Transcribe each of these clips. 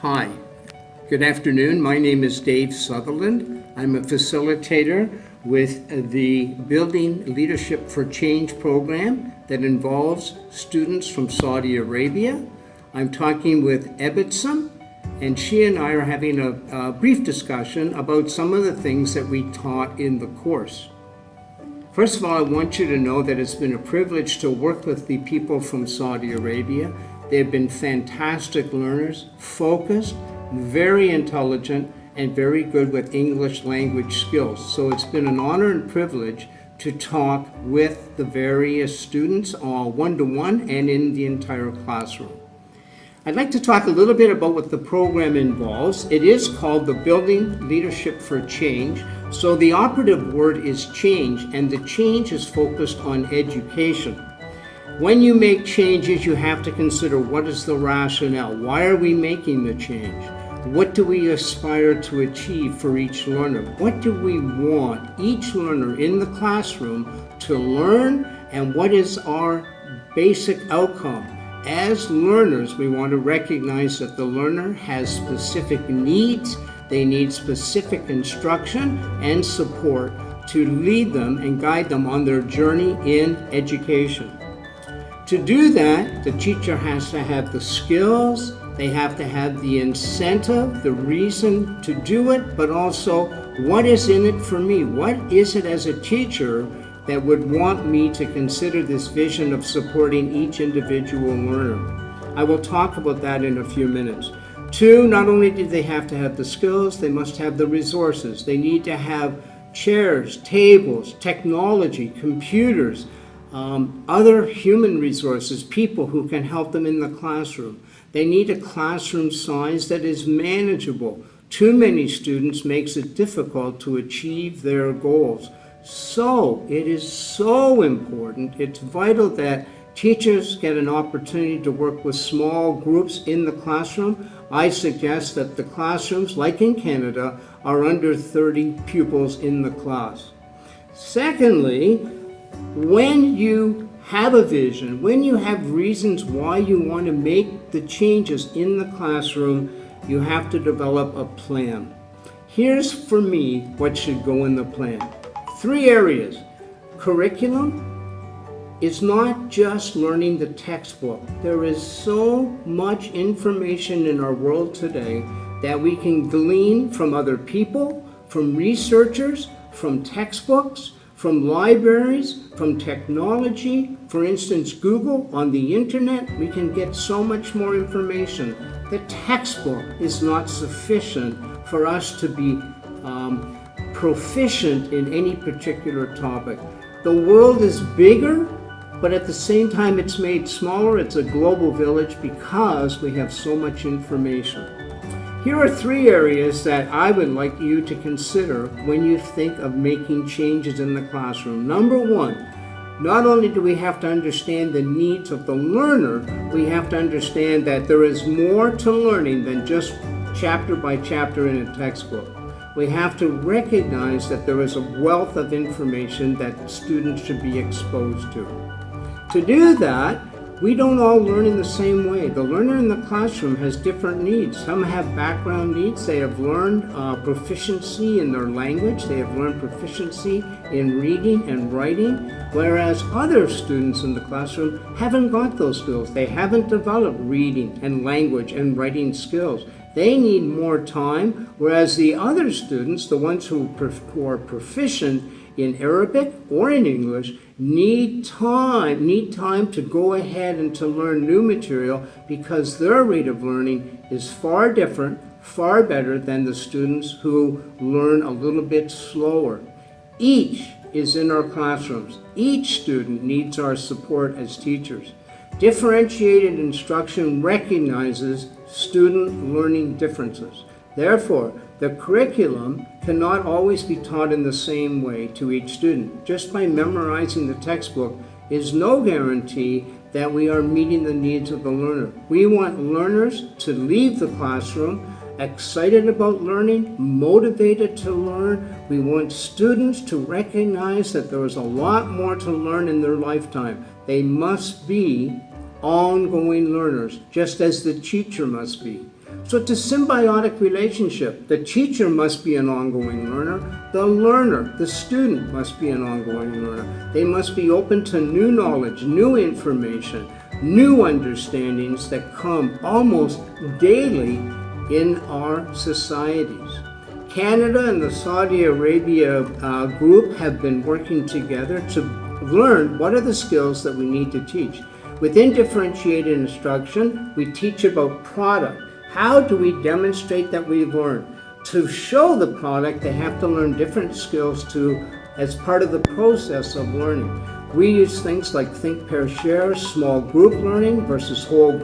Hi, good afternoon. My name is Dave Sutherland. I'm a facilitator with the Building Leadership for Change program that involves students from Saudi Arabia. I'm talking with Ebitsum, and she and I are having a brief discussion about some of the things that we taught in the course. First of all, I want you to know that it's been a privilege to work with the people from Saudi Arabia. They've been fantastic learners, focused, very intelligent, and very good with English language skills. So it's been an honor and privilege to talk with the various students, all one-to-one and in the entire classroom. I'd like to talk a little bit about what the program involves. It is called the Building Leadership for Change. So the operative word is change, and the change is focused on education. When you make changes, you have to consider what is the rationale. Why are we making the change? What do we aspire to achieve for each learner? What do we want each learner in the classroom to learn, and what is our basic outcome? As learners, we want to recognize that the learner has specific needs. They need specific instruction and support to lead them and guide them on their journey in education. To do that, the teacher has to have the skills, they have to have the incentive, the reason to do it, but also what is in it for me? What is it as a teacher that would want me to consider this vision of supporting each individual learner? I will talk about that in a few minutes. Two, not only do they have to have the skills, they must have the resources. They need to have chairs, tables, technology, computers, other human resources, people who can help them in the classroom. They need a classroom size that is manageable. Too many students makes it difficult to achieve their goals. So it is so important, it's vital that teachers get an opportunity to work with small groups in the classroom. I suggest that the classrooms, like in Canada, are under 30 pupils in the class. Secondly, when you have a vision, when you have reasons why you want to make the changes in the classroom, you have to develop a plan. Here's for me what should go in the plan. 3 areas. Curriculum is not just learning the textbook. There is so much information in our world today that we can glean from other people, from researchers, from textbooks, from libraries, from technology. For instance, Google, on the internet, we can get so much more information. The textbook is not sufficient for us to be proficient in any particular topic. The world is bigger, but at the same time it's made smaller. It's a global village because we have so much information. Here are 3 areas that I would like you to consider when you think of making changes in the classroom. Number 1, not only do we have to understand the needs of the learner, we have to understand that there is more to learning than just chapter by chapter in a textbook. We have to recognize that there is a wealth of information that students should be exposed to. To do that, we don't all learn in the same way. The learner in the classroom has different needs. Some have background needs. They have learned proficiency in their language. They have learned proficiency in reading and writing, whereas other students in the classroom haven't got those skills. They haven't developed reading and language and writing skills. They need more time, whereas the other students, the ones who are proficient in Arabic or in English, need time to go ahead and to learn new material because their rate of learning is far different, far better than the students who learn a little bit slower. Each is in our classrooms. Each student needs our support as teachers. Differentiated instruction recognizes student learning differences. Therefore, the curriculum cannot always be taught in the same way to each student. Just by memorizing the textbook is no guarantee that we are meeting the needs of the learner. We want learners to leave the classroom excited about learning, motivated to learn. We want students to recognize that there is a lot more to learn in their lifetime. They must be ongoing learners, just as the teacher must be. So it's a symbiotic relationship. The teacher must be an ongoing learner. The learner, the student, must be an ongoing learner. They must be open to new knowledge, new information, new understandings that come almost daily in our societies. Canada and the Saudi Arabia group have been working together to learn what are the skills that we need to teach. Within differentiated instruction, we teach about product. How do we demonstrate that we learn? To show the product, they have to learn different skills as part of the process of learning. We use things like think, pair, share, small group learning versus whole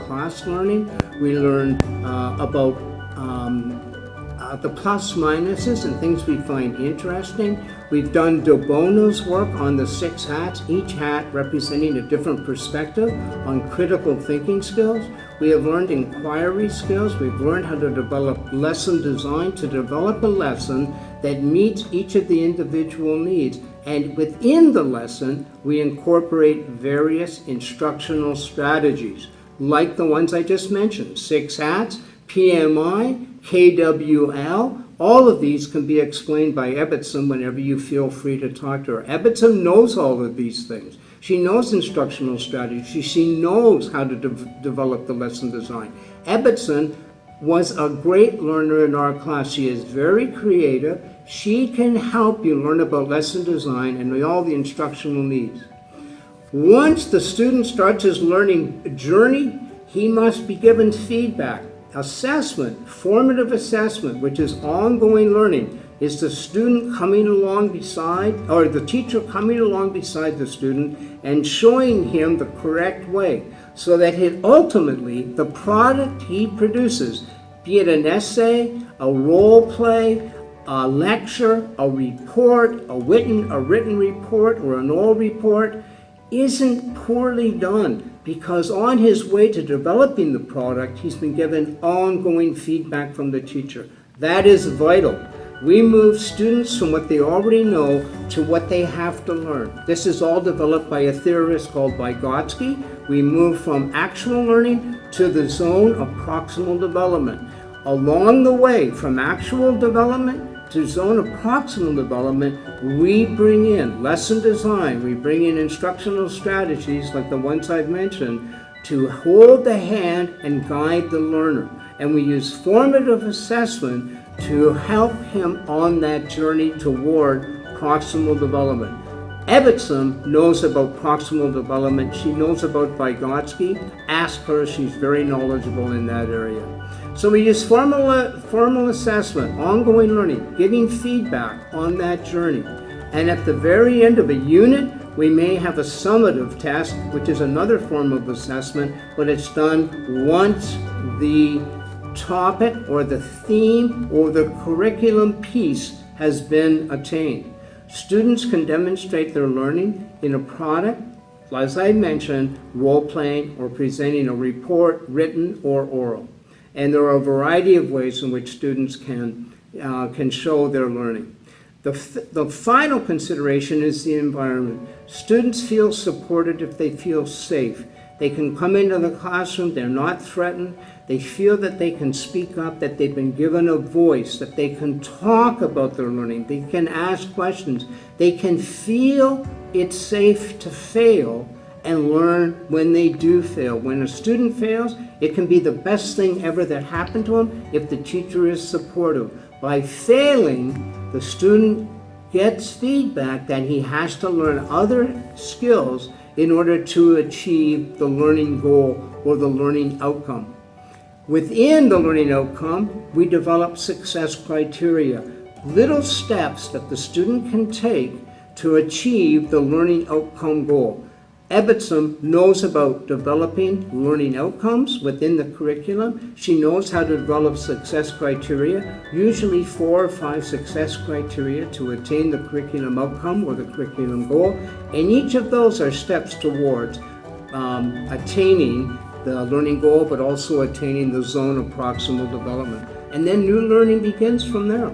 class learning. We learn about the plus minuses and things we find interesting. We've done De Bono's work on the 6 hats, each hat representing a different perspective on critical thinking skills. We have learned inquiry skills. We've learned how to develop lesson design to develop a lesson that meets each of the individual needs. And within the lesson, we incorporate various instructional strategies, like the ones I just mentioned, 6 hats, PMI, KWL. All of these can be explained by Ebbetson whenever you feel free to talk to her. Ebbetson knows all of these things. She knows instructional strategy. She knows how to develop the lesson design. Ebbetson was a great learner in our class. She is very creative. She can help you learn about lesson design and all the instructional needs. Once the student starts his learning journey, he must be given feedback. Assessment, formative assessment, which is ongoing learning, is the student coming along beside, or the teacher coming along beside the student and showing him the correct way, so that ultimately the product he produces, be it an essay, a role play, a lecture, a report, a written report, or an oral report, isn't poorly done, because on his way to developing the product, he's been given ongoing feedback from the teacher. That is vital. We move students from what they already know to what they have to learn. This is all developed by a theorist called Vygotsky. We move from actual learning to the zone of proximal development. Along the way, from actual development to zone of proximal development, we bring in lesson design, we bring in instructional strategies like the ones I've mentioned to hold the hand and guide the learner. And we use formative assessment to help him on that journey toward proximal development. Ebbetson knows about proximal development. She knows about Vygotsky. Ask her, she's very knowledgeable in that area. So we use formal assessment, ongoing learning, giving feedback on that journey. And at the very end of a unit, we may have a summative test, which is another form of assessment, but it's done once the topic or the theme or the curriculum piece has been attained. Students can demonstrate their learning in a product, as I mentioned, role-playing or presenting a report, written or oral. And there are a variety of ways in which students can show their learning. The final consideration is the environment. Students feel supported if they feel safe. They can come into the classroom, they're not threatened, they feel that they can speak up, that they've been given a voice, that they can talk about their learning, they can ask questions, they can feel it's safe to fail and learn when they do fail. When a student fails, it can be the best thing ever that happened to them if the teacher is supportive. By failing, the student gets feedback that he has to learn other skills in order to achieve the learning goal or the learning outcome. Within the learning outcome, we develop success criteria, little steps that the student can take to achieve the learning outcome goal. Ebbetson knows about developing learning outcomes within the curriculum. She knows how to develop success criteria, usually 4 or 5 success criteria to attain the curriculum outcome or the curriculum goal. And each of those are steps towards attaining the learning goal, but also attaining the zone of proximal development. And then new learning begins from there.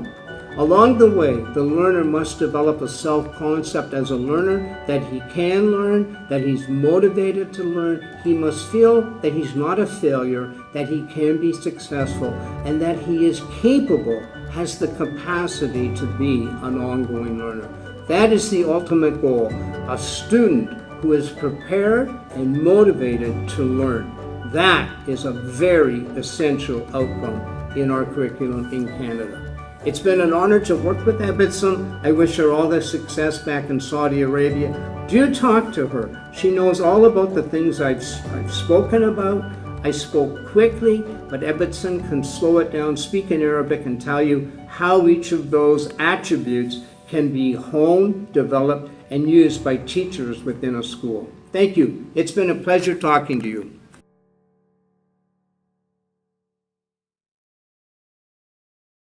Along the way, the learner must develop a self-concept as a learner, that he can learn, that he's motivated to learn. He must feel that he's not a failure, that he can be successful, and that he is capable, has the capacity to be an ongoing learner. That is the ultimate goal, a student who is prepared and motivated to learn. That is a very essential outcome in our curriculum in Canada. It's been an honor to work with Ebitson. I wish her all the success back in Saudi Arabia. Do talk to her. She knows all about the things I've spoken about. I spoke quickly, but Ebitson can slow it down, speak in Arabic, and tell you how each of those attributes can be honed, developed, and used by teachers within a school. Thank you. It's been a pleasure talking to you.